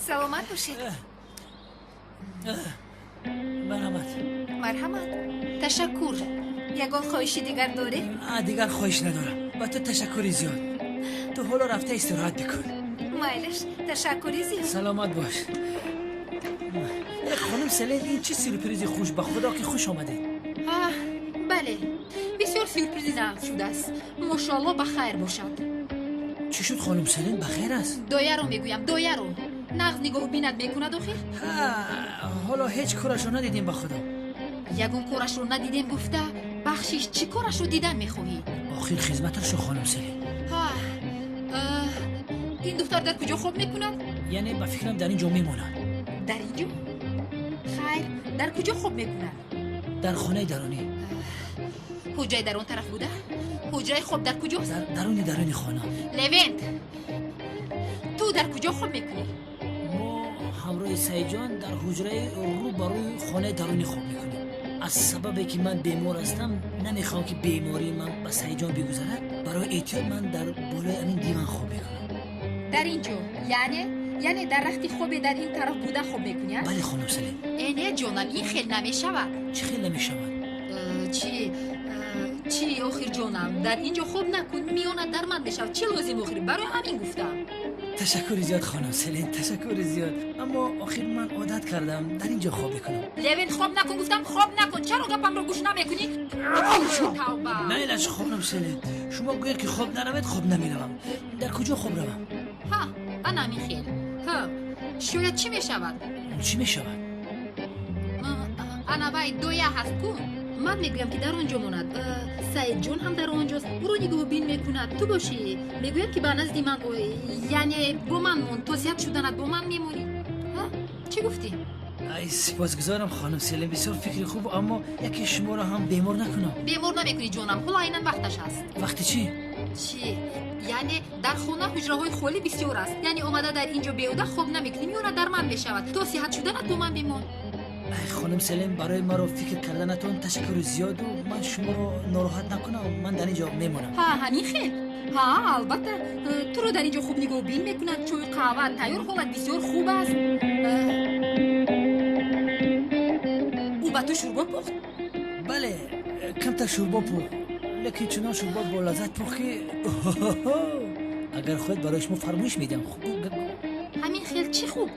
سلامت باشید. مرحمت. تشکر. یگان خواهشی دیگر داری؟ دیگر خواهش ندارم. با تو تشکری زیاد. تو حالا رفته استراحت بکن. مایلش تشکری زیاد. سلامت باش. خانم سلین این چه سورپرایزی خوش به خدا که خوش آمده. بله بسیار سورپرایز شده است. ماشاءالله بخیر باشد. چی شد خانم سلین بخیر است؟ دایه رو میگویم دایه رو. نغز نگاه بینت میکند آخه؟ حالا هیچ کارش رو ندیدیم به خدا. یگون کارش رو ندیدیم گفته بخشیش چی کارش رو دیدن میخواهی؟ آخر خدمتش رو خانم سلین. این دختر در کجا خواب میکند؟ یعنی به فکرم در اینجا میموند. در اینجا؟ خیر در کجا خواب میکند؟ در خانه درونی. حجره در اون طرف بوده؟ حجره خواب در کجاست؟ درونی خانه. لوینت تو در کجا خواب میکنی؟ ما همراه سیجان در حجره رو بروی خانه درونی خواب میکنیم. از سببی که من بیمار هستم نمیخوام که بیماری من به سیجان بگذرد. برای احتیاط من در بالای همین دیوان خواب میکنم. در اینجا یعنی در رخت خواب در این طرف بوده خواب میکنی؟ بله خانم سلیم. اینه جانم این خیلی نمیشود. چی خیلی نمیشود؟ چی آخر جانم در اینجا خواب نکن میانه در من بشود. چی لازم آخر؟ برای همین گفتم. تشکر زیاد خانم سلین تشکر زیاد. اما آخر من عادت کردم در اینجا خواب بکنم. لوین خواب نکن گفتم خواب نکن. چرا گپم رو گوش نمیکنی؟ توبه. نه ایلاش خانم سلین شما گوید که خواب نروید خواب نمیروم. در کجا خواب روم؟ انا میخیل. شاید چی میشود؟ چی میشود؟ انا باید دویه هست کن. من میگویم که در آنجا موند. سعید جون هم در آنجاست. او رو نگاه بین میکند. تو باشی میگویم که به نزدی من یعنی با من مون توصیحت شدنت با من میمونی. چی گفتی؟ ای سپاسگزارم خانم سلیم بسیار فکر خوب اما یکی شما را هم بیمار نکنم. بیمار نمیکنی جونم. حالا اینن وقتش هست. وقتی چی؟ یعنی در خونه حجره های خالی بسیار است. یعنی اومده در اینجا بیوده خواب نمیکنی میونه در من بشود. توصیحت شدنت با من بیمون. خانم سلیم برای مرا فکر کردنتون تشکر زیاد و من شما رو ناراحت نکنم. من در اینجا میمونم. همین خیلی. البته تو رو در اینجا خوب نگاه بین میکنند. چای قهوه تیار حالت بسیار خوب است. او با تو شوربا پخت؟ بله کمتر شوربا پخت لیکن چنان شوربا با لذت پخت که اگر خود برای شما فرمایش میدم. همین خیلی چی خوب.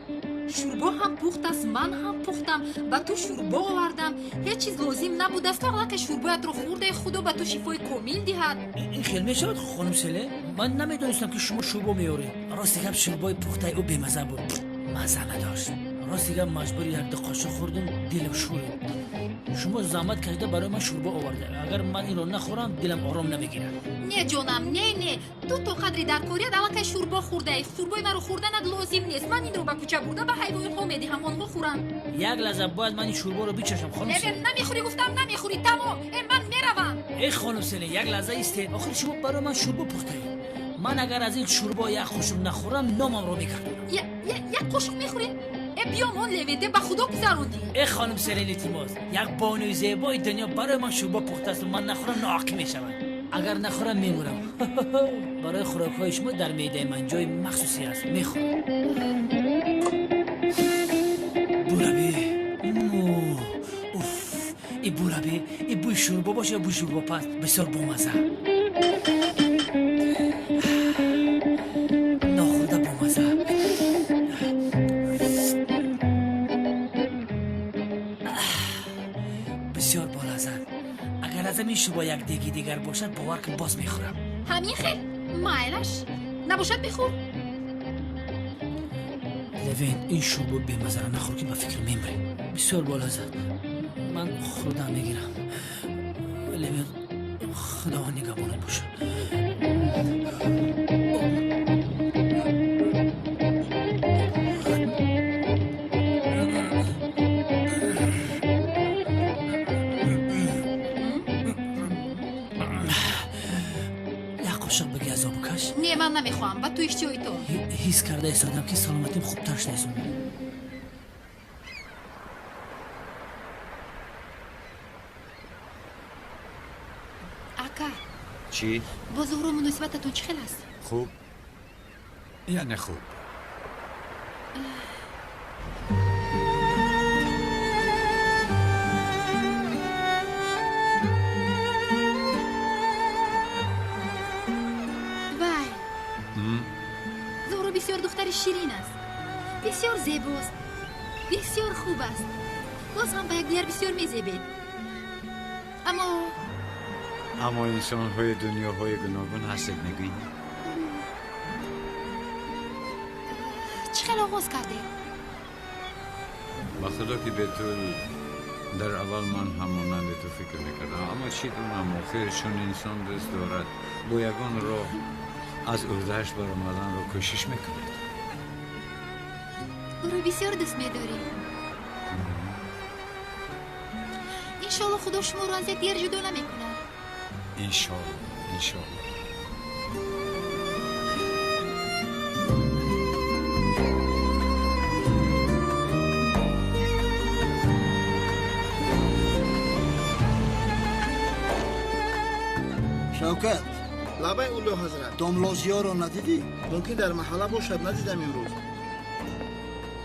شوربا هم پخت است من هم پختم با تو شوربا آوردم. هیچ چیز لازم نبود است فقط که شوربایت رو خورده خدا با تو شفای کامل دهد. این خیلی میشود خانم سله. من نمیدونستم که شما شوربا میارید. راستی که شوربای پخته او بی‌مزه بود. مزه نداشت. راستی که مجبور یک دو قاشق خوردم دلم شورید. شما زحمت کشیده برای من شوربا آورده. اگر من این رو نخورم دلم آرام نمیگیره. نه جانم نه تو قدری در کوریت الان شوربا خورده ای. شوربای من رو خوردنت لازم نیست. من این رو با کوچه برده به حیوانات میدم آنها خورن. یک لحظه باید من این شوربا رو بچشم خانم سله. نمیخوری گفتم نمیخوری تمام. من میروم. ای خانم سله یک لحظه ایستید. آخر شما برای من شوربا پخته اید. من اگر از این شوربا یک قاشق نخورم نامم رو میکردم. یک قاشق میخوری؟ بیا من لویده به خدا گذروندی. ای خانم سلین التماس یک بانوی زیبای دنیا برای من شوربا پخته است و من نخورم ناحق میشوم. اگر نخورم میمورم. برای خوراک‌های شما در معده من جای مخصوصی است میخورم. بورابی ای بورابی ای بوی شوربا باشه یا بوی شوربا پس بسیار بامزه. ناخورده بامزه. بسیار بالازد. اگر از این شوربا یک دیگی دیگر باشد باور کن باز میخورم. همین خیلی مایلش نباشد بخور. لوین این شوربا بی‌مزه را نخور که به فکر میمری. بسیار بالازد. من خوردم میگیرم. لوین خدا نگهبان باشه. نه من نمیخوام با تو اشتیای تو. حس کرده ایستادم که سلامتیم خوبتر شده است. اکا چی؟ با زهرا مناسبتتون چه خیلی است؟ خوب یا نه خوب؟ وای زهرا بسیار دختر شیرین است، بسیار زیباست، بسیار خوب است، باز هم به یکدیگر بسیار میزیبید. اما انسان های دنیاهای گوناگون هستید میگویی؟ چقدر آغاز کردید؟ با خدا که به طول در اول من همانند تو فکر میکردم، اما چی دونم آخر چون انسان دست دارد با یگان راه از اردهش برآمدن را کوشش میکند. او رو بسیار دوست می‌داری. انشالله خدا شما رو از یکدیگر جدا نمی‌کنه. انشالله. شوکت لبای اولو حضرت داملازیا رو ندیدی؟ ممکن در محله باشد، ندیدم امروز.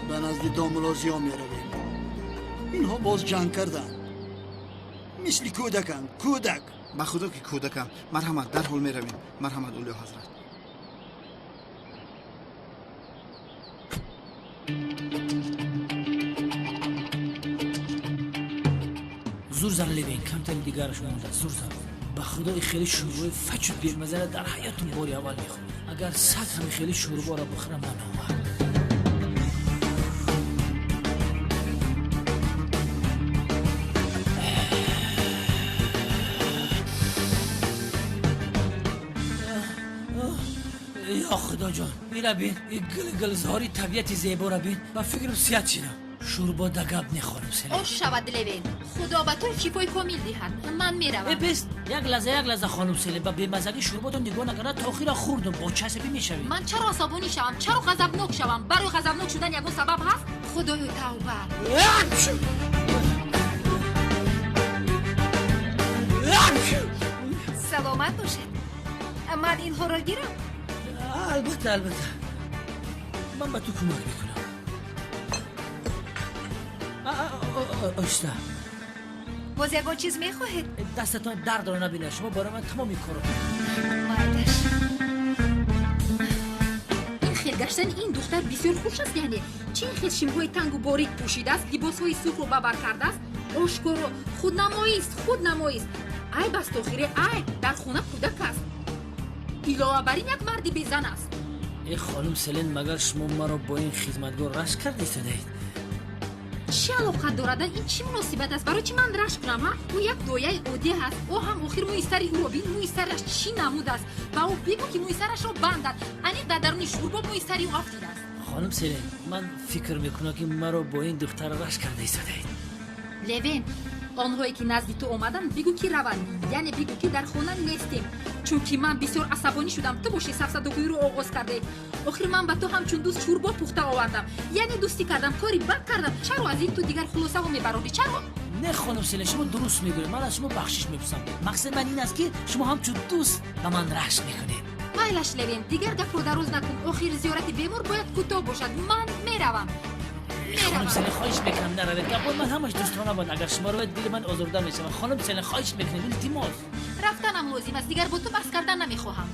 به نزد داملازیا می رویم. اینها باز جنگ کردن، مثل کودکن. کودک به خدا که کودکم. مرحمت، در حال می رویم. مرحمت اولو حضرت. زور زن لبین کمتر دیگرش مونده. زور زن به خدا خیلی شوربای فچ و بیرمزه در حیاتون باری اول میخورم. اگر سگ هم خیلی شوربا را بخورم من اومد. یا خدا جان میره بین این گلزاری طبیعت زیبا را بین و فکرم سیاد چیدم. شوربا دگب نخورم سلیم. آش شود لبین، خدا به تو شفای کامل دهد. من میروم. بس یک لحظه خانم سلیم با بی‌مزگی شورباتون نگاه نکنه تا آخر خوردم با چسبی میشوی. من چرا عصبانی شوم؟ چرا غضبناک شوم؟ برای غضبناک شدن یگان سبب هست؟ خدایا توبه. سلامت باشد. من اینها را گیرم. البته من به تو کمک میکنم. اشتا باز یگان چیز میخواهید؟ دستتان درد رو نبینه. شما برای من تمام میکنم. این خیل گشتن این دختر بسیار خوش است. یعنی چه این خیل شمهای تنگ و باریک پوشیده است، لباسهای سرخ رو ببر کرده است، آشکارا خودنمایی است. ای بس تاخیره، ای در خونه کودک است. علاوه بر این یک مردی بیزن است. ای خانم سلین مگر شما مرا با این خدمتگار رشک کرده ایستادید؟ چه علاقه دارد؟ این چی مناسبت است؟ برای چی من رشک کنم؟ او یک دویه عادی هست. او هم آخر موی سری او را بین، موی سرش چی نمود است و او بگو که موی سرش را بندد. انیق در درون شوربا موی سری او افتیده است. خانم سلین من فکر میکنم که مرا با این دختر رشک کرده ایستادید. لوین، آنهایی که نزد تو آمدن بگو که روند، یعنی بگو که در خانه نیستیم، چون که من بسیار عصبانی شدم تو باشی سفسطگویی رو آغاز کرده. آخر من به تو همچون دوست شوربا پخته آوردم، یعنی دوستی کردم، کاری بد کردم. چرا از این تو دیگر خلاصه و میبرانی؟ چرا؟ نه خانم سلین شما درست میگوید. من از شما بخشش میپرسم. مقصد من این است که شما همچون دوست به من رشک میکنید. مایلش لوین، دیگر گپ رو دراز نکن. آخر زیارت بیمار باید کوتاه باشد. من میروم. خانم سلین خواهش میکنم نروید. گپای من همش دوستانه بود. اگر شما رو دل من آزرده میشه. خانم سلین خواهش میکنم التماس. رفتنم لازم است. دیگر با تو بحث کردن نمیخواهم.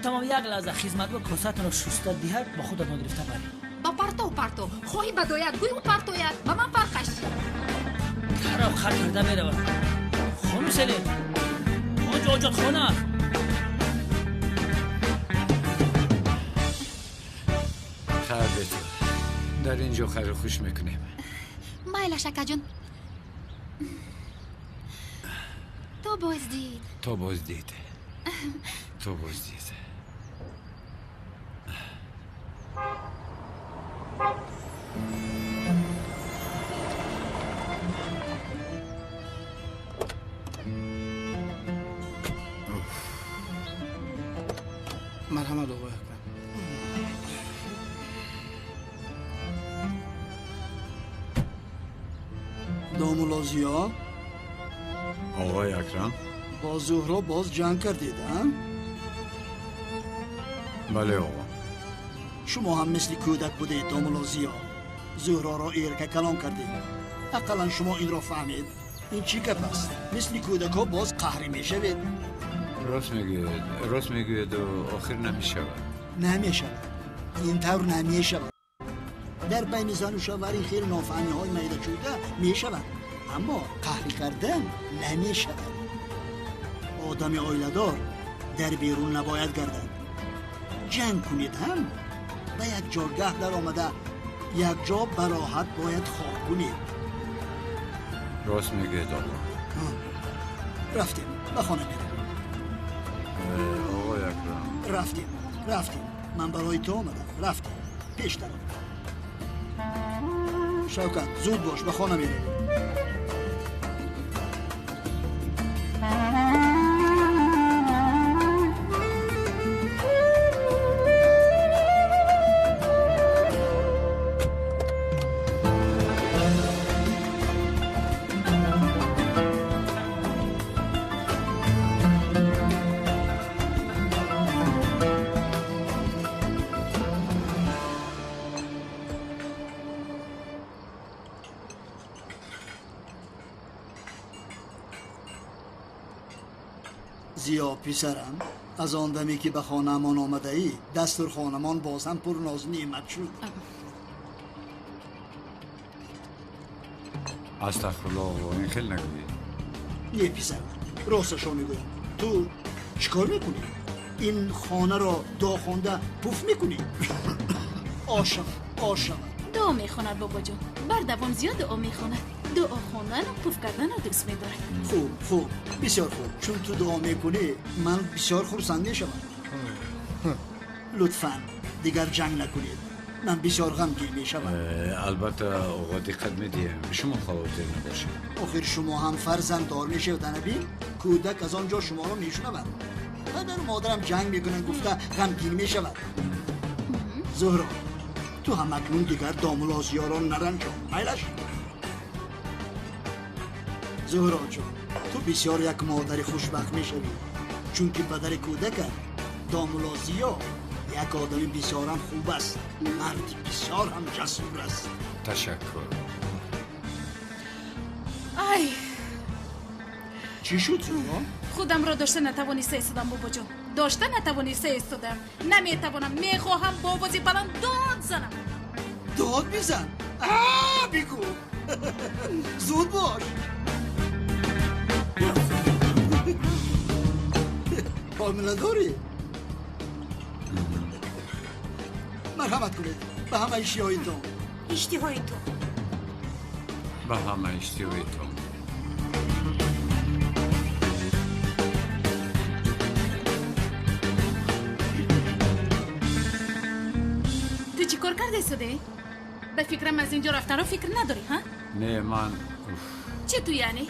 تمام یک لحظه خدمتگار کاسه‌تون رو شسته دهد با خودتون گرفته برید. با پرتو خواهی بداید گوی او پرتوید و من فرقش. خراب کرده میره. خانم سلین آنجا آجات خانه خیلی تو در اینجا خیلی خوش میکنیم. مایلا شکر جان. تو بازدید. مرحمت آقای اکرم. داملازیا آقای اکرم؟ با زهرا باز جنگ کردید ها؟ بله آقا. شما هم مثل کودک بودید دامولازیا. زهرا را ایرکه کلام کردید. اقلا شما این را فهمید. این چی گپ است؟ مثل کودک ها باز قهری می شوید. راست میگوید و آخر نمیشود. نمی شود. این طور نمی شود. در بین زن و شوهر این خیلی نافهمی های میده شده می شود. اما قهری کردن نمی شود. آدم آیله‌دار در بیرون نباید گردد. جنگ کنید هم به یک جاگه در آمده یک جا براحت باید خواب کنید. راست میگوید آقا. رفتیم به خانه میرم. آقا اکرم رفتیم من برای تو آمدم. رفتیم پیش دارم. شوکت زود باش به خانه میرم. زیا پسرم از آن دمی که به خانه‌مان آمده ای دستور خانمان باز هم پر ناز نعمت شد. استغفرالله آقا این خیلی نگویی. نه پسرم راستشو میگویم. تو چیکار میکنی؟ این خانه را داخونده پوف میکنی؟ عاشق دعا میخوند بابا جان. بر دوام زیاد دعا میخوند. دعا خوندن و پوف کردن رو دوست میداره. خوب بسیار خوب. چون تو دعا میکنی من بسیار خرسند میشم. لطفاً دیگر جنگ نکنید. من بسیار غمگین میشم. البته آقا دقت میدیم شما خواهد نباشید. آخر شما هم فرزند دار میشه نبی؟ کودک از آنجا شما رو میشنود. پدر و مادرم جنگ میکنن گفته غمگین میشود. زهرا تو هم اکنون دیگر دامولازیا را نرنجان. میلش زهرا جان تو بسیار یک مادر خوشبخت میشوی چون که پدر کودک دامولازیا یک آدم بسیار هم خوب است. مرد بسیار هم جسور است. تشکر. ای چی شد زهرا؟ خودم را داشته نتوانسته ایستادم بابا جان. داشته نتوانسته ایستادم. نمیتوانم. میخواهم با آوازی بلند داد زنم. داد بزن. بگو. زود باش. حامله داری؟ مرحمت کنید به همه اشتیاهایتون. به همه اشتیاهایتون. تو چی کار کرده سده؟ به فکرم از اینجا رفتن رو فکر نداری ها؟ نه من چه تو یعنی؟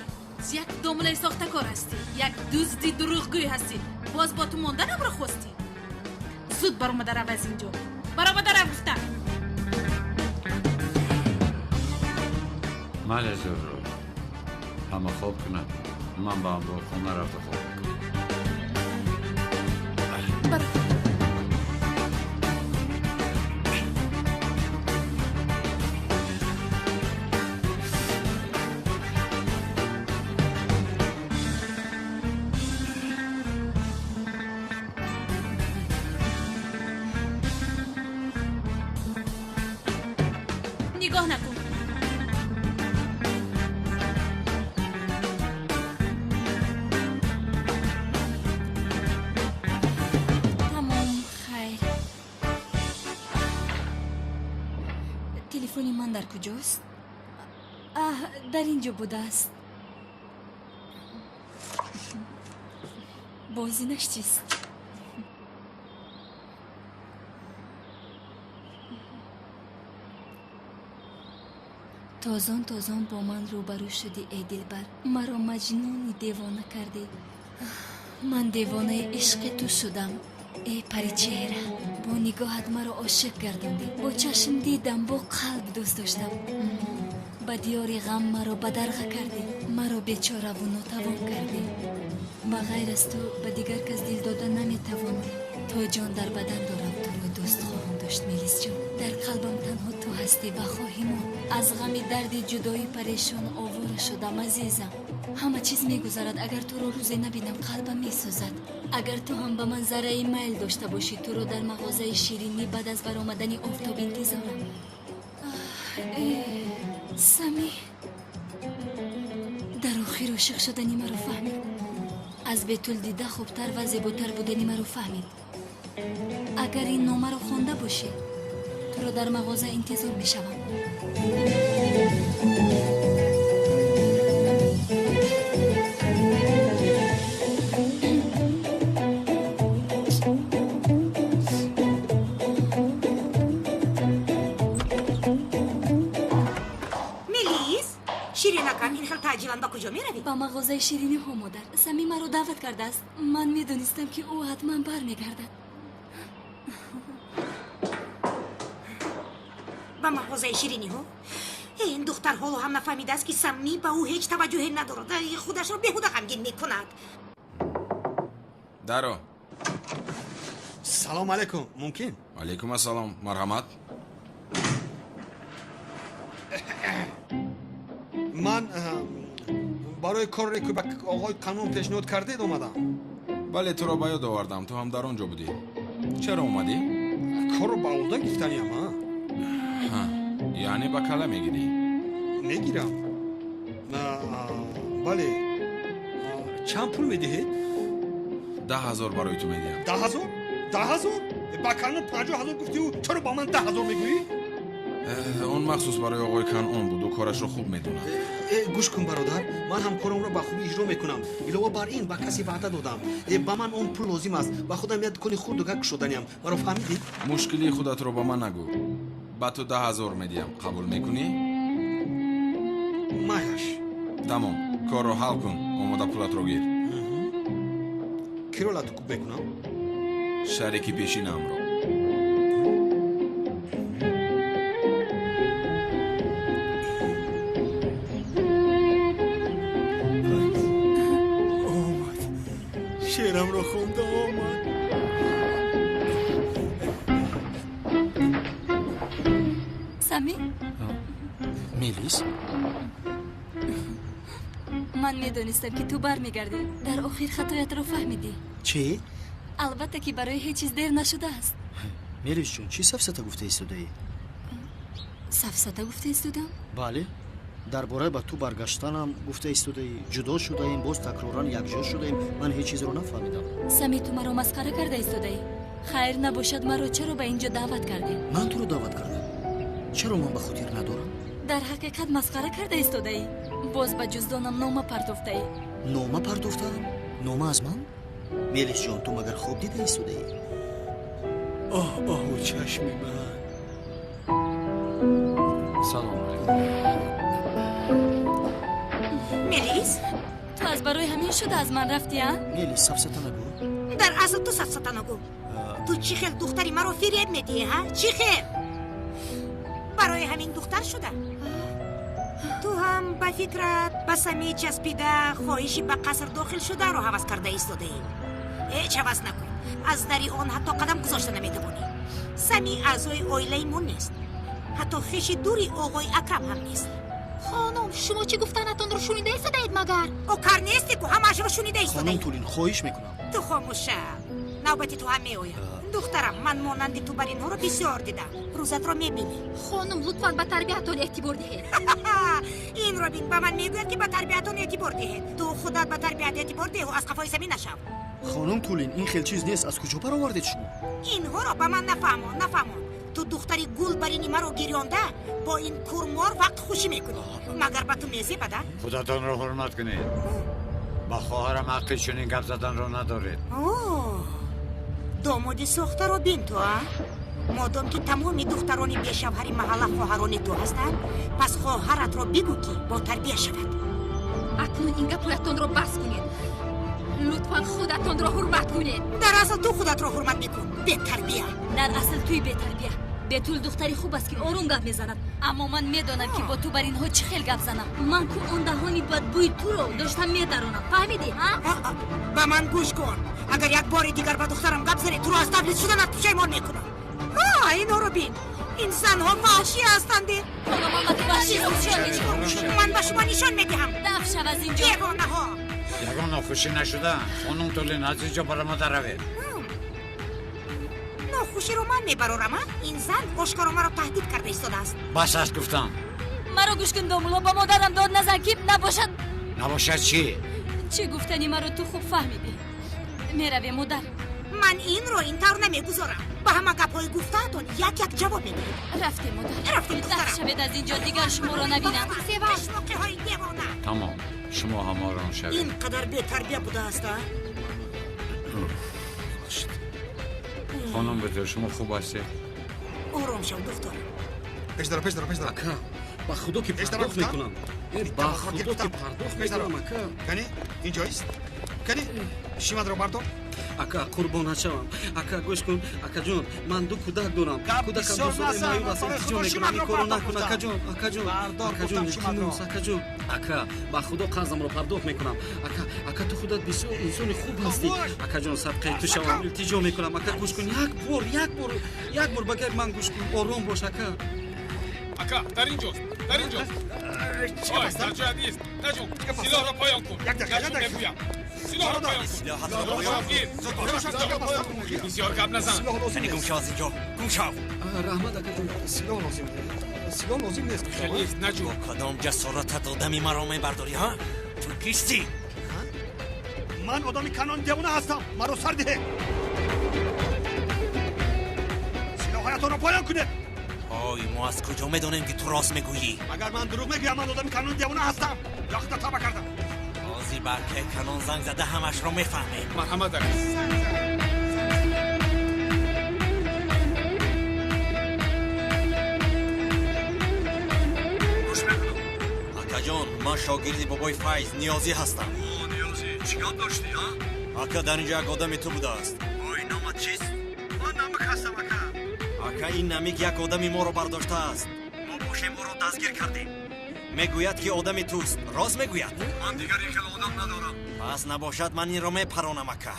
یک داموله ساخته کار هستی. یک دزدی دروغگوی هستی. باز با تو ماندنم رو خواستی. زود بر اومده رو از اینجا. برا اومده رو گفتم. مال زهرا همه خواب کنن. من با امرو خونه رفته خواب کنم. برا نگاه نکن. تمام خیر. تلفنی من در کجاست؟ در اینجا بوده است. بازینش چیست؟ تازان با من روبرو شدی ای دلبر. مرا مجنون دیوانه کردی. من دیوانه عشق تو شدم ای پری چهره. با نگاهت مرا عاشق گرداندی. با چشم دیدم با قلب دوست داشتم. با دیار غم مرا بدرغه کردی. مرا بیچاره و ناتوان کردی. بغیر از تو به دیگر کس دل دادن نمیتوانم. تو جان در بدن دارم تو رو دوست خواهم داشت میلیس جان. در قلبم تنها تو هستی و خواهیم از غم درد جدایی پریشان آواره شدم عزیزم. همه چیز میگذرد اگر تو رو روزی نبینم قلبم میسوزد. اگر تو هم به من ذره میل داشته باشی تو رو در مغازه شیرینی بعد از برآمدن آفتاب انتظارم. سمی در آخر عاشق شدنی مرا فهمید. از بیتول دیده خوبتر و زیباتر بودنی مرا فهمید. اگر این نامه رو خونده باشی تو رو در مغازه انتظار میشوم. تاجیلان با کجا میروی؟ با مغازه شیرینی ها مادر. سمی مرا دعوت کرده است. من میدونستم که او حتما برمیگردد. با مغازه شیرینی ها؟ این دختر حالو هم نفهمیده است که سمی با او هیچ توجهی ندارد. خودش رو بهوده غمگین میکند. درو. سلام علیکم. ممکن؟ علیکم السلام. مرحمت. من برای کاری که به آقای قانون پیشنهاد کردید اومدم. بله تو رو با یاد آوردم. تو هم در آنجا بودی. چرا اومدی؟ کار رو با اولده گفتنیم ها؟ یعنی با کله میگیری؟ میگیرم. بله. چند پول میدهید؟ 10,000 برای تو میدیم. 10,000؟ 10,000؟ با قانون 50,000 گفتی و چرا با من 10,000 میگویی؟ اون مخصوص برای آقای کنعان بود و کارش رو خوب میدونم. گوش کن برادر، من هم کارم رو با خوبی اجرا میکنم. علاوه بر این با کسی وعده دادم با من اون پول لازم است و خودم یاد کنی خود و گک شدنیم. مرا فهمیدی؟ مشکلی خودت رو با من نگو. با تو 10,000 میدیم. قبول میکنی؟ مایش. تمام. کار رو حل کن. اومده پولت رو گیر. کی رو لاتو کوب میکنم؟ شریکی پیشینم رو. شعرم رو خونده آمد. سمی؟ میلیس؟ من میدونستم که تو برمیگردی. در آخر خطایت رو فهمیدی. چی؟ البته که برای هیچ چیز دیر نشده است. میلیس جون چی سفسطه گفته ایستاده ای؟ سفسطه گفته ایستادم؟ بله درباره با تو برگشتنم گفته ایستاده ای. جدا شده ایم باز تکرارا یکجا شده ایم. من هیچ چیز رو نفهمیدم. سمی تو مرا مسخره کرده ایستاده ای. خیر نباشد مرا چرا به اینجا دعوت کردی؟ من تو رو دعوت کردم. چرا من به خاطر ندارم؟ در حقیقت مسخره کرده ایستاده ای. باز به جزدانم نامه پرتفته ای. نامه پرداختم؟ نامه از من؟ میلیس جان تو مگر خواب دیده ایستاده ای؟ آه چشم من. سلام علیکم. میلیس؟ تو از برای همین شده از من رفتی ها؟ میلیس سفسطه نگو. در اصل تو سفسطه نگو. تو چی خیل دختری مرا فریب میدی ها؟ چی خیل؟ برای همین دختر شده. تو هم به فکرت به سمی چسبیده خواهشی به قصر داخل شده رو حوض کرده ایستاده ای. هیچ حوض نکن. از دری آن حتی قدم گذاشته نمیتوانی. سمی اعضای عائله‌مون نیست. حتی خیش دوری آقای اکرم هم نیست. خانم شما چی گفتنتون رو شنیده ایستاده اید مگر؟ او کار نیستی که همش رو شنیده ایستاده خانم ای. تولین خواهش میکنم. تو خاموشه. نوبتی تو هم میآید. دخترم من مانند تو بر اینها رو بسیار دیدم. روزت رو میبینی. خانم لطفاً به تربیتتون اعتبار دهید. این رو بین به من میگوید که به تربیتتون اعتبار دهید. تو خودت به تربیت اعتبار ده و از قفای زمین نشو. خانم تولین این خیلی چیز نیست. از کجا برآوردید شما؟ اینها رو به من نفهمون. تو دختری گل برینی مرا گیرانده با این کورمار وقت خوشی میکنی. مگر به تو میزی بده؟ خودتان رو حرمت کنید. با خواهرم حق چنین گپ زدن رو ندارید. اوه دامادی ساخته رو بین تو ها؟ مادام که تمامی دخترانی بیشوهری محله خواهرانی تو هستند پس خواهرت رو بگو که با تربیه شود. اکنون این گپویتون رو بس کنید. لطفاً خودتون رو حرمت کنید. در اصل تو خودت رو حرمت میکن. بی تربیه. در اصل توی بی تربیه. بتول دختری خوب است که آروم گپ میزند، اما من میدانم که با تو بر اینها چه خیل گپ زنم. من که آن دهانی بدبوی تو رو داشتم میدرانم، فهمیدی ها؟ با من گوش کن. اگر یک بار دیگر با دخترم گپ زنی تو رو از تبلیغ شدنت پشیمان میکنم. اینا رو بین. این زنها وحشی هستند. خدا من با تو وحشی نشان من با شما نشان میدهم. دف شو از اینجا. دیوانه ها. یگان ناخوشی نشده خانم طولین از اینجا برای ما دروه. ناخوشی رو من میبرارم. این زن آشکارا مرا تهدید کرده ایستاده است. بس است گفتم. مرا گوش کن دامولا، با مادرم داد نزن که نباشد. نباشد چی؟ چه گفتنی مرا تو خوب فهمیدی. میروی مادر. من این رو این طور نمیگذارم. با همه گپای گفتهتون یک یک جواب میدید. رفتیم مادر. رفتیم دخترم. دست شوید از اینجا دیگر شما را نبینم. پشماقه های دیوانه. تمام شما هماران شوید. این قدر بی تربیه بوده است. خانم بطور شما خوب هستی؟ آرام شو دختر. پیش درو اکا با خدا که پرداخت میکنم. با خدا که پرداخت میکنم اکا. کنی اینجاییست کنی شیما درو بردار. اکا قربان شوم. اکا گوش کن اکا جون، من دو کودک دارم. کودکم دو سال مایور است. التجا میکنم این کارو نکن اکا جون. اکا جون اکا جون اکا با خدا قرضم رو پرداخت میکنم. اکا تو خودت بسیار انسان خوب هستی. اکا جون صدقه تو شوم التجا میکنم. اکا گوش کن یک بار بگیر من گوش کن آروم باش اکا. اکا در اینجاست آی در جای نیست نجون سلاح را پایان کن. یک دقیقه بگویم سلاح را پایان کن. بسیار گپ نزن. گم شو از اینجا گم شو. رحمت اکا جون. سلاح لازم نیست. خیلی است نجون. کدام جسارت آدمی مرا میبرداری ها؟ تو کیستی؟ من آدمی کنان دیوانه هستم. مرا سر ده. سلاحایتان را پایان کنه. آی ما از کجا میدونیم که تو راست میگویی؟ اگر من دروغ میگویم من آدمی کنان دیوانه هستم. یا خودت تابه کردم. بازی برکه کنان زنگ زده همش رو میفهمه. مرحمت است. اکا جان من شاگرد بابای فیض نیازی هستم. نیازی چیکار داشتی ها؟ اکا در اینجا یک آدمی تو بوده است. اوی نامت چیست؟ من نامک هستم اکا. اکا این نمیک یک آدمی ما رو برداشته است. ما باشیم او رو دستگیر کردیم. میگوید که آدمی توست. راست میگوید؟ من دیگر یک آدم ندارم. پس نباشد من این رو میپرانم اکا.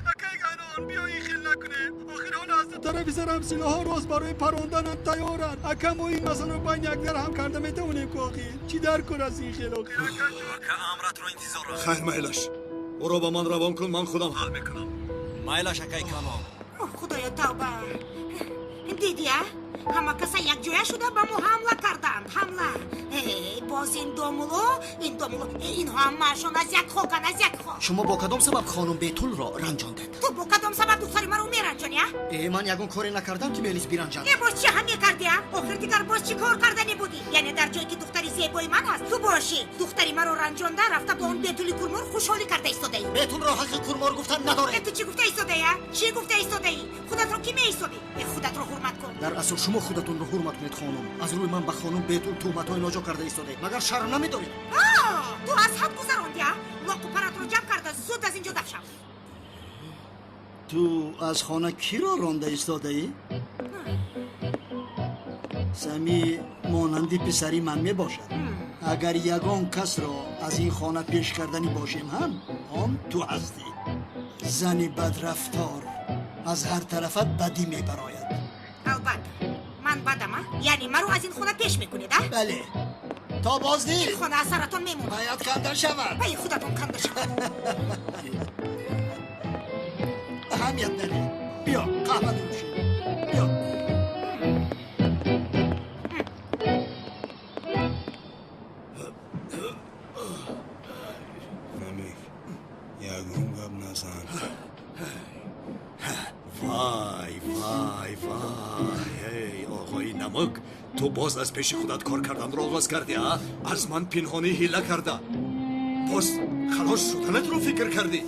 اکا بیا این خیل نکنه. آخر حال از طرف سرم سلاح ها راست برای پراندن تیارن. اکا ما این مسئله رو باید یک در هم کرده میتونیم که آخی چی در کن از این خیل آخی. اکا امرت رو انتظارم. خیر میلش او رو با من روان کن من خودم حل میکنم. مایلش اکای کاما. خدایا توبه. دیدی همه کسا یک جویا شده با مو حمله کردند. باز این دومولو اینها همه‌شان از یک خوکن از یک خو. شما با کدام سبب خانم بیتول را رنجاندید؟ تو با کدام سبب دختری مرا میرنجانی من یگان کاری نکردم که میلیس بیرنجاند. باز چه همی کردی آخر دیگر باز چی کار کردنی بودی؟ یعنی در جایی که دختری زیبای من هست تو باشی دختری مرا رنجانده رفته با اون بیتولی کورمور خوشحالی کرده ایستاده ای. بیتول را حق کورمور گفتن نداره. تو چی گفته ایستاده ای؟ چی گفته ایستاده ای؟ خودت رو کی میایستادی؟ خودت رو حرمت کن. در اصل شما خودتون رو حرمت کنید خانم. از روی من به خانم بیتول تهمت‌های ناجا کرده ایستاده. مگر شرم نمیدارید؟ تو از حد گذراندی لاق و پرت رو جمع کرده زود از اینجا دفشم. تو از خانه کی را رانده ایستاده ای؟ سمی مانندی پسری من می باشد. اگر یگان کس را از این خانه پیش کردنی باشیم هم تو هستی. زنی بدرفتار از هر طرفت بدی می براید. البته من بدم یعنی مرو از این خونه پیش میکنید بله تا بازدید این خونه از سرتون میمونه. باید کندر شود. بایی خودتون کندر شود. اهمیت نده. بیا قهوه نوشی. بیا نمیک یگون گب نزن. وای ای آقای نمک تو باز از پیش خودت کار کردن رو آغاز کردی ها؟ از من پنهانی حیله کرده باز خلاص شدنت رو فکر کردی.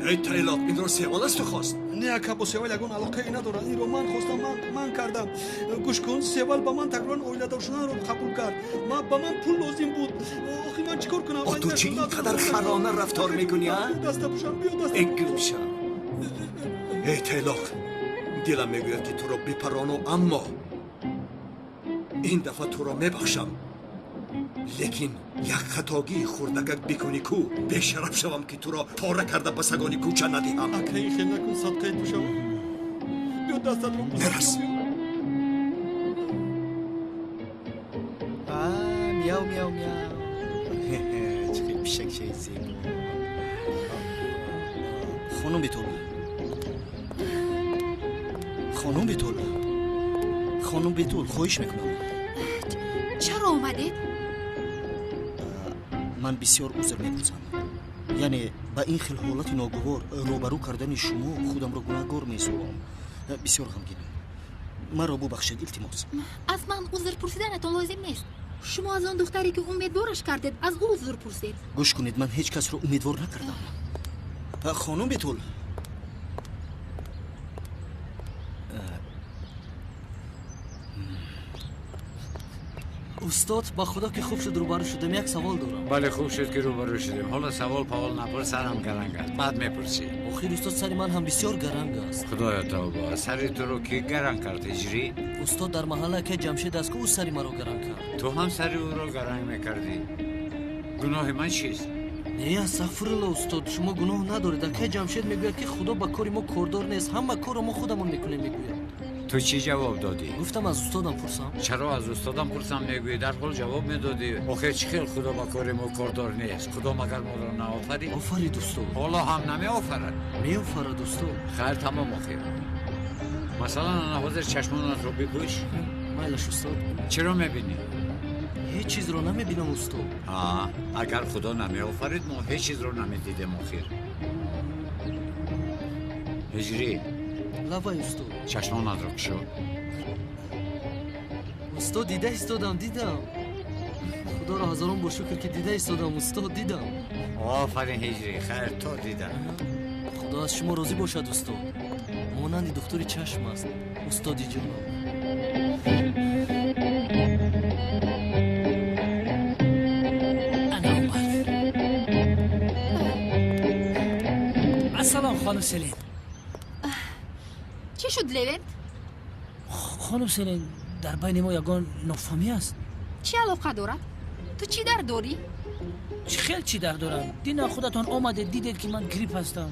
ای تایلاب این رو سیوال است تو خواست؟ نه اکا با سیوال یگون علاقه ای نداره. این رو من خواستم من کردم. گوش کن سیوال با من تقریبا اویله دار شدن رو قبول کرد. با من پول لازم بود. آخی من چیکار کنم؟ تو چی اینقدر خرانه رفتار میکنی ها؟ دست پوشم بیا دست اگوشم ای تیلاق دلم میگوید که تو را بپرانم اما این دفعه تو را میبخشم لیکن یک خطاگی خوردگک بکنی کو بشرف شوم که تو را پاره کرده به سگانی کوچه ندیم. اکا این خیلی نکن صدقه تو شو بیا دستت رو نرس. میاو میاو میاو چه پیشک چه زیبا. خانم بیتول خانم بیتول خانم بیتول خواهش میکنم چرا اومدید؟ من بسیار عذر میپرسم یعنی با این خیل حالت ناگوار روبرو کردن شما خودم را گناهگار میسوام بسیار غمگینم مرا ببخشید التماس از من عذر پرسیدنتان لازم نیست. شما از آن دختری که امیدوارش کردید از او عذر پرسید. گوش کنید من هیچ کس رو امیدوار نکردم. خانم بیتول استاد با خدا که خوب شد روبرو شدم یک سوال دارم. بله خوب شد که روبرو شدیم. حالا سوال پاول نپرس سرم گرنگ است. بعد میپرسی. آخر استاد سر من هم بسیار گرنگ است. خدایا توبه. سر تو رو کی گرنگ کرد هجری؟ استاد در محله که جمشید است که او سر مرا گرنگ کرد. تو هم سر او رو گرنگ میکردی. گناه من چیست؟ نه استغفرالله استاد شما گناه ندارید. که جمشید میگوید که خدا با کاری ما کاردار نیست. همه کار ما خودمون میکنیم میگوید. تو چی جواب دادی؟ گفتم از استادم پرسم. چرا از استادم پرسم میگویی؟ در حال جواب میدادی. آخه چه خیلی خدا با کار ما کاردار نیست. خدا مگر ما را نآفرید؟ آفرید استاد. حالا هم نمی آفرد. می آفرد استاد. خیر تمام آخر. مثلا انا حاضر چشمانت رو بپوش. مایلش استاد. چرا میبینی؟ هیچ چیز رو نمیبینم استاد. اگر خدا نمی آفرید ما هیچ چیز رو نمیدیدیم آخر. هجری لوای استاد. چشمانت رو کشو. استاد دیده استادم دیدم. خدا را هزاران با شکر که دیده استادم استاد دیدم. آفرین هجری خیر تو دیدم. خدا از شما راضی باشد استاد. مانند دکتری چشم است استادی جانم. سلام خانم سلین. چی شد لوینت؟ خانم سلین در بین ما یگان نافهمی است. چی علاقه دارد؟ تو چی در داری؟ خیلی چی در دارم. دینا خودتان آمده دیدید که من گریپ هستم.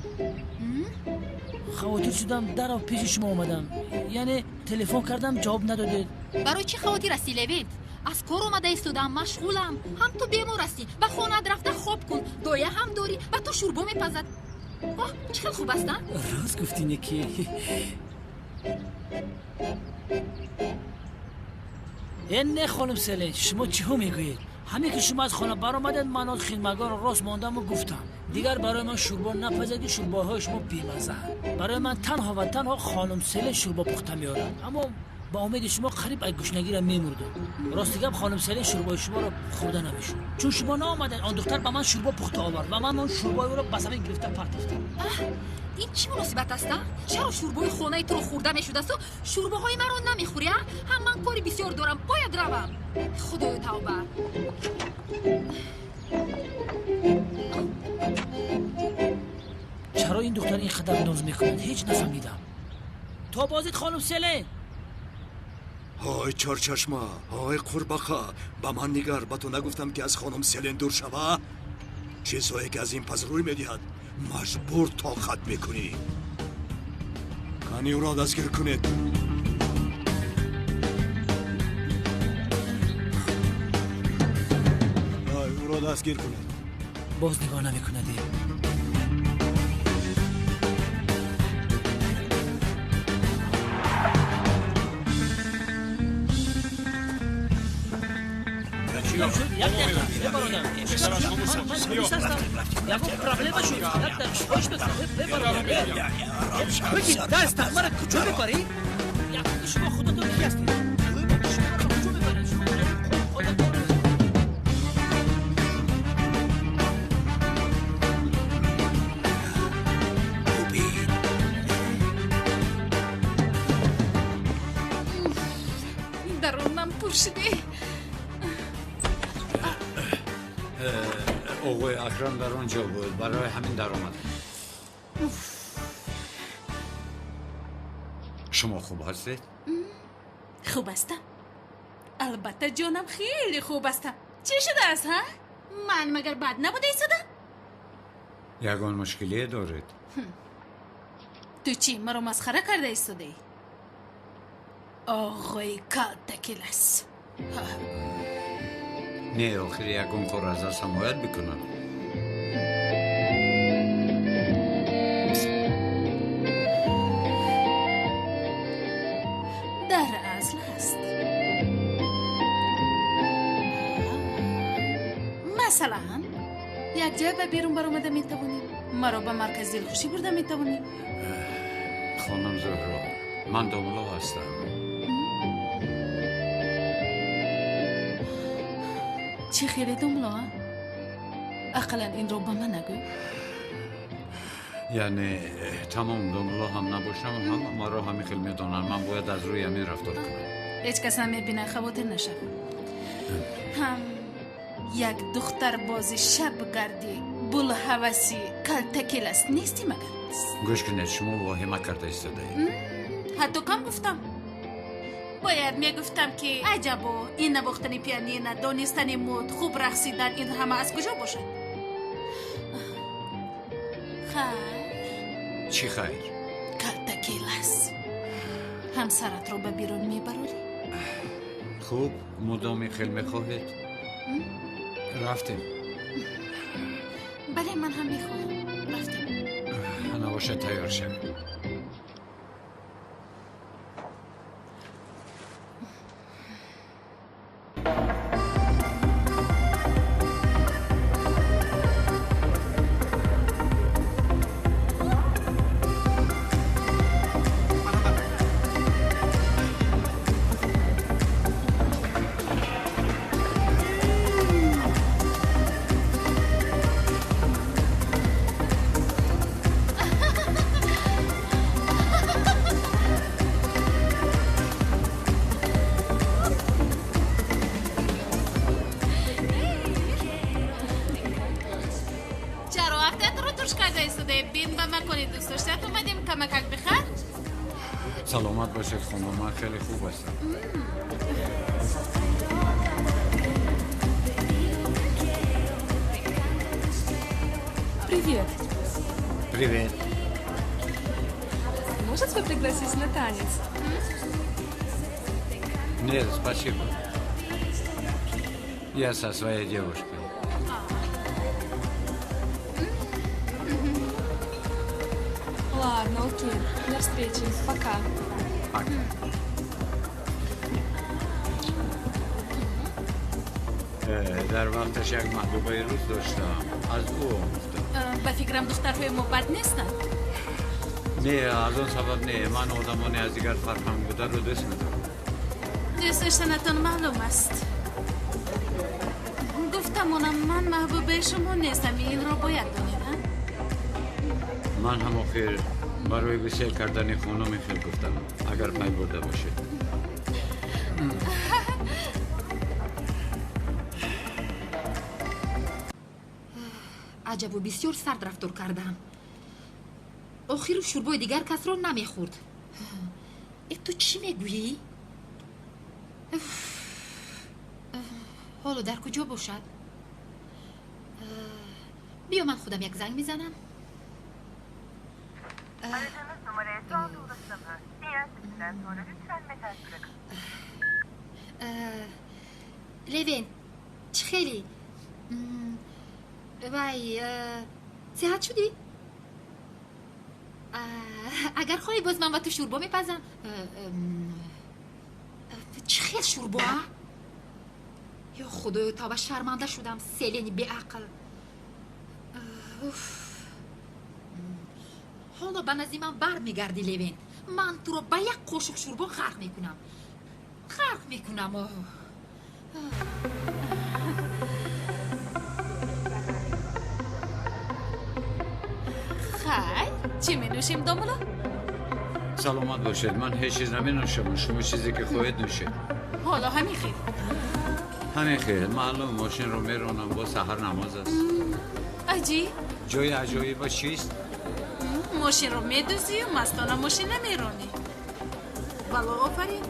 خواطر شدم در پیش شما آمدم. یعنی تلفن کردم جواب ندادید. برای چی خواطر هستی لوینت؟ از کار اومده ایستادم مشغولم. هم تو بیمار هستی و خانه رفته خواب کن. دایه هم داری و تو شوربا میپزد. چقدر خوب هستن؟ راست گفتی نکی. نه خانم سلین شما چی هم میگویید؟ همین که شما از خانه برآمدید من از خدمتگار راست ماندم و گفتم دیگر برای من شوربا نپزدی. شورباهای شما بیمزه. برای من تنها و تنها خانم سلین شوربا پخته میارد. اما با امید شما قریب از گشنگی را میمردم. راستی گپ خانم سلین شوربای شما را خورده نمیشد چون شما نآمدید. آن دختر به من شوربا پخته آورد و من اون شوربای او را به زمین گرفته پرتافتم. این چی مناسبت است؟ چرا شوربای خانه تو رو خورده میشد است و شورباهای من رو نمیخوری؟ هم من کاری بسیار دارم باید روم. خدای توبه. چرا این دختر اینقدر ناز میکند هیچ نفهمیدم. تو بازید خانم سلین. های چارچشمه های قربخه با من نگر. با تو نگفتم که از خانم سلین دور شوه؟ چیزهایی که از این پس روی میدهد مجبور طاقت میکنی. کنی او را دستگیر کنید. او را دستگیر کنید. باز نگاه نمیکندی. دست مرا کجا میبری؟ شما خودتون کی هستید؟ درونم پوشیده. آقای اکرم در آنجا بود برای همین در آمد. شما خوب هستید؟ خوب هستم. البته جانم خیلی خوب هستم. چی شده است ها؟ من مگر بد نبوده ایستادم؟ یگان مشکلی دارید؟ تو چی مرا مسخره کرده ایستاده؟ آقای کالتکیلس. نه آخر یگان کار از دست حمایت بکنم. در اصل هست. مثلا یک جای به بیرون برآمده میتوانیم، مرا به مرکز دلخوشی برده میتوانیم. خانم زهرا، من داملا هستم. چی خیلی داملا؟ اقلا این رو به من نگو. یعنی تمام داملا هم نباشم، هم ما را همین خیلی میدانن من باید از روی همین رفتار کنم. هیچ کس هم میبینه خواطر نشد. هم یک دختر بازی شب گردی بول حوثی کالتکیلس نیستی مگر؟ گوش کنید، شما واهمه کرده ایستاده. حتی کم گفتم. باید میگفتم که عجبا این نواختن پیانین، دانستن مود، خوب رقصیدن، این همه از کجا باشد؟ خیر. چی خیر؟ کالتکیلس همسرت رو به بیرون میبروری؟ خوب، مدامی خیلی میخواهید؟ رفتیم. بله من هم میخواهم. رفتیم. نباشه تیار شد. سلامت باشید خانم، من خیلی خوب هستم. Привет. Привет. Может тебя пригласить на танец? Нет, спасибо. Я со своей девушкой. Ладно, окей. До встречи. Пока. Пока. در وقتش یک محبوبه روز داشتم. از او آموختم. به فکرم دخترهای ما بد نیستن. نه، از اون سبب نه. من آدمانی از دیگر فرهنگ بوده رو دوست می‌دارم. دوست داشتنتان معلوم است. گفتم من محبوبه شما نیستم. این را باید دانیدم. من هم آخر برای بسیار کردن خانم خیلی گفتم. اگر پای برده باشه. عجب و بسیار سرد رفتار کردم. آخر شوربای دیگر کس را نمیخورد. تو چی میگویی؟ حالا در کجا باشد؟ بیا من خودم یک زنگ میزنم. Aradığınız numaraya şu anda ulaşılamıyor. Diğer sesinden sonra lütfen mesaj bırakın. لیوین چی خیلی؟ وای صحت شدی؟ اگر خواهی باز من و تو شوربا میپزم. چی خیلی شوربا؟ یا خدا تا شرمنده شدم. سیلینی بی عقل. حالا به نزدی من بر میگردی لیوین. من تو رو به یک قاشق شوربا غرق میکنم. خیر چی می نوشیم داملا؟ سلامت باشید. من هیچ چیز نمی نوشم. شما چیزی که خواهید نوشید. حالا همین خیر. همین خیر. معلوم ماشین رو میرونم با سحر نماز است. عجیب. جای عجایب چیست؟ ماشین رو میدوزی و مستانه ماشین نمیرونی. بله آفرین.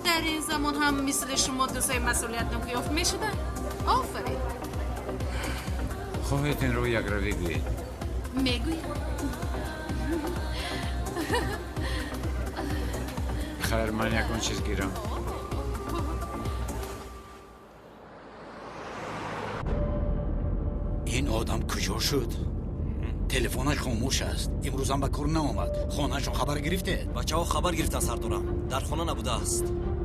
در این زمان هم مثل شما دوستای مسئولیت یافت میشدن. آفرین. خواهیتین رو یک روی گویید. میگویم. خیر من یکون چیز گیرم. این آدم کجا شد؟ تلفنش خاموش است. امروز هم به کار نآمد. خانه‌شو خبر گرفته؟ بچه‌ها خبر گرفتن سردارم. در خانه نبوده است.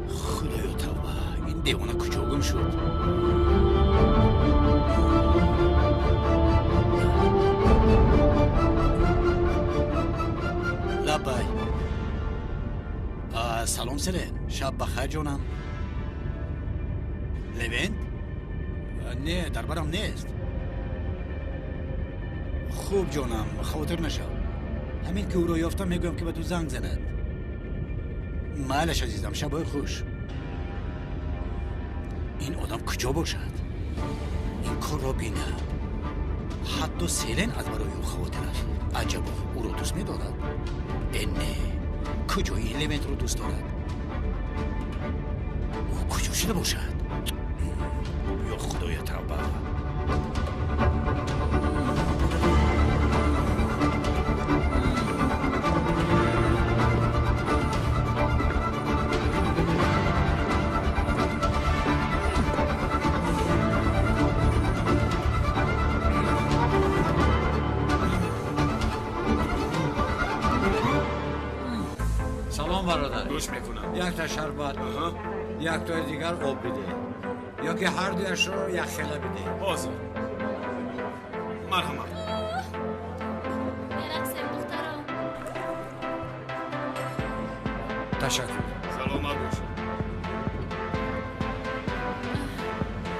خدایا توبه. این دیوانه کجا گم شد؟ لبای. سلام سلام. شب بخیر جانم. لوینت؟ نه در برم نیست. خوب جانم خاطر نشو. همین که او رو یافتم میگویم که به تو زنگ زند. معلش عزیزم شبای خوش. این آدم کجا باشد؟ این کار را بینه. حتی سیلن از برای او خاطر است. عجبا او رو دوست می‌دارد. نه کجا این لوینت رو دوست دارد؟ او کجا شده باشد؟ یا خدای توبه. سلام برادر. گوش میکنم. یک تا شربت. یک تا دیگر آب بده. یا که هر دویش رو یک خیله بده. بازم. مرحمت. تشکر. سلامت باش.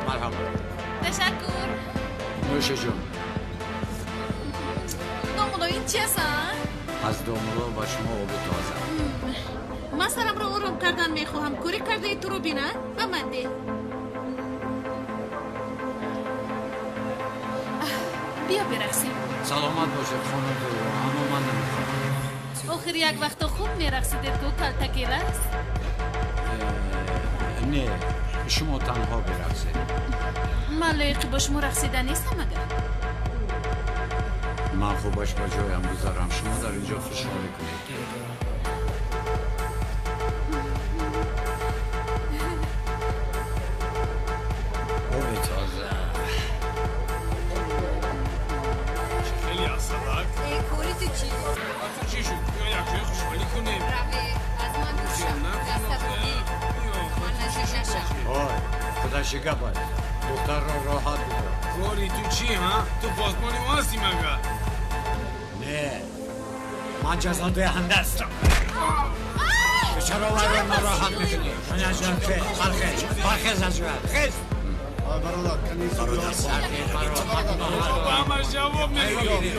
مرحبا. تشکر. نوش جون. دومولو این چی هستن؟ از دومولو با شما آب تازه. من سرم رو آرام کردن میخواهم. کوری کرده تو رو بینن و من ده. بیا برقصیم. سلامت باشد خانم تو اما من نمیخوام. آخر یک وقت خوب میرقصیدید که کلتکیل است؟ نه شما تنها برقصید. من لایق با شما رقصیدن نیستم اگر. من خوبش با جایم بذارم شما در اینجا خوشحالی کنید. آب تازه. خیلی اصلاک. کوری تو چی؟ تو چی شد؟ یا یک جای خوشحالی کنیم. روی از من دوشم دست بودی من نششم. آی خدا شکر دختر را راحت بذار. کوری تو چی ها؟ تو پاسبانی ما هستی مگر؟ نه من جزاده هم دستم. چرا من را ناراحت میکنی؟ من از جان که برخیز از جان خیز. برادر با همش جواب نمیدی.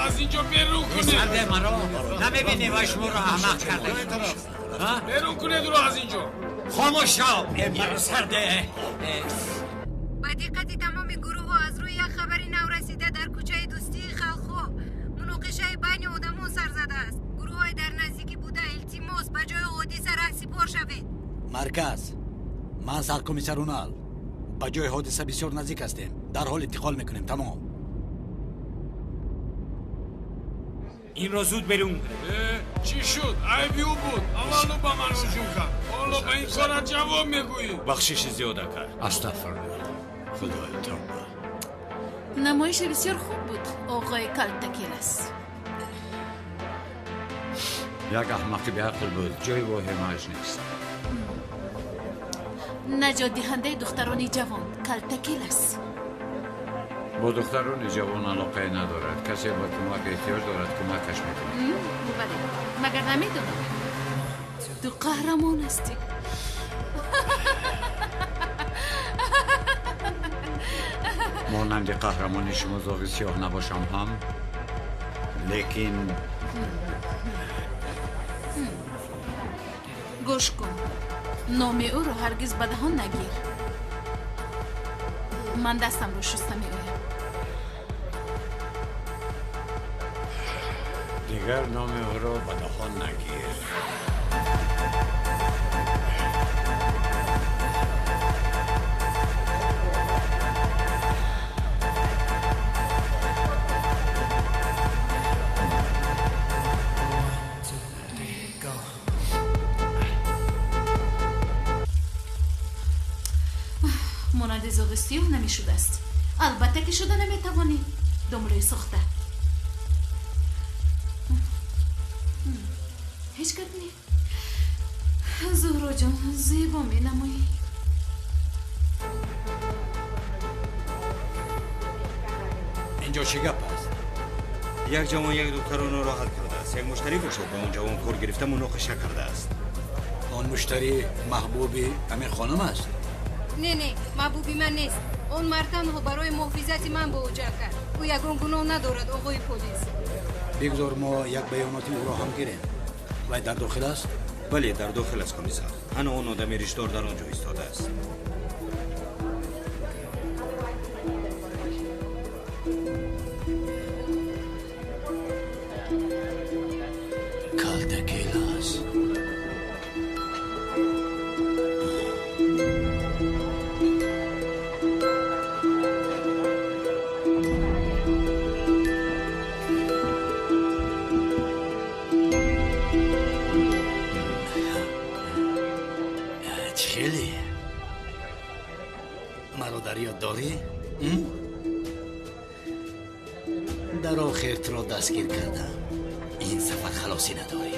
از اینجا برو کنه. سرده مرا نمیبینی و شما را احمق کرده. برو کنه درو از اینجا. خاموش شو مرا سرده. با دقت تمام گروه ها از روی یک خبری نو رسیده در کوچه دوستی خلخو مناقشه بین آدمون سر زده است. گروه های در نزدیکی بوده التماس به جای حادثه رهسپار شوید. مرکز من سرکمیسر اونال به جای حادثه بسیار نزدیک هستیم. در حال انتقال میکنیم. تمام. این را زود برون. چی شد؟ عیبی او بود. اولو با من رجوع کرد. حالا به این کار جواب میگویی. بخشش زیاده کرد. استغفرالله. خدای توبه. نمایش بسیار خوب بود آقای کلتکیل است. یک احمقی به عقل بود. جای واهمه‌اش نیست. نجات دهنده دختران جوان کلتکیل است. با دختران جوان علاقه ندارد. کسی با کمک احتیاج دارد کمکش میکنه. بله مگر نمیدونم تو قهرمان هستی. مانند قهرمانی شما زاغ سیاه نباشم هم لیکن گوش کن نام او رو هرگز به دهان نگیر. من دستم رو شسته میگویم. دیگر نام او را به دهان نگیر. مانند زاغستیاه نمیشده است. البته که شده نمیتوانی دمره سخته. هیچ گپ نی. زهرا جان زیبا می نمایی. اینجا چه گپ است؟ یک جوان یک دکتر رو ناراحت کرده است. یک مشتری باشد با اون جوان کار گرفته مناقشه کرده است. آن مشتری محبوبی همین خانم است؟ نه محبوبی من نیست. اون مرد تنها برای محافظت من به اوجا کرد. او یگان گناه ندارد آقای پلیس. بگذار ما یک بیاناتی او را هم گیریم. و در داخل است؟ بله در داخل است کمیسر. انا اون آدم ریشدار در آنجا ایستاده است. کالتکیلاس. خیلی مرا در یاد داری؟ در آخر تو را دستگیر کردم. این سفر خلاصی نداری.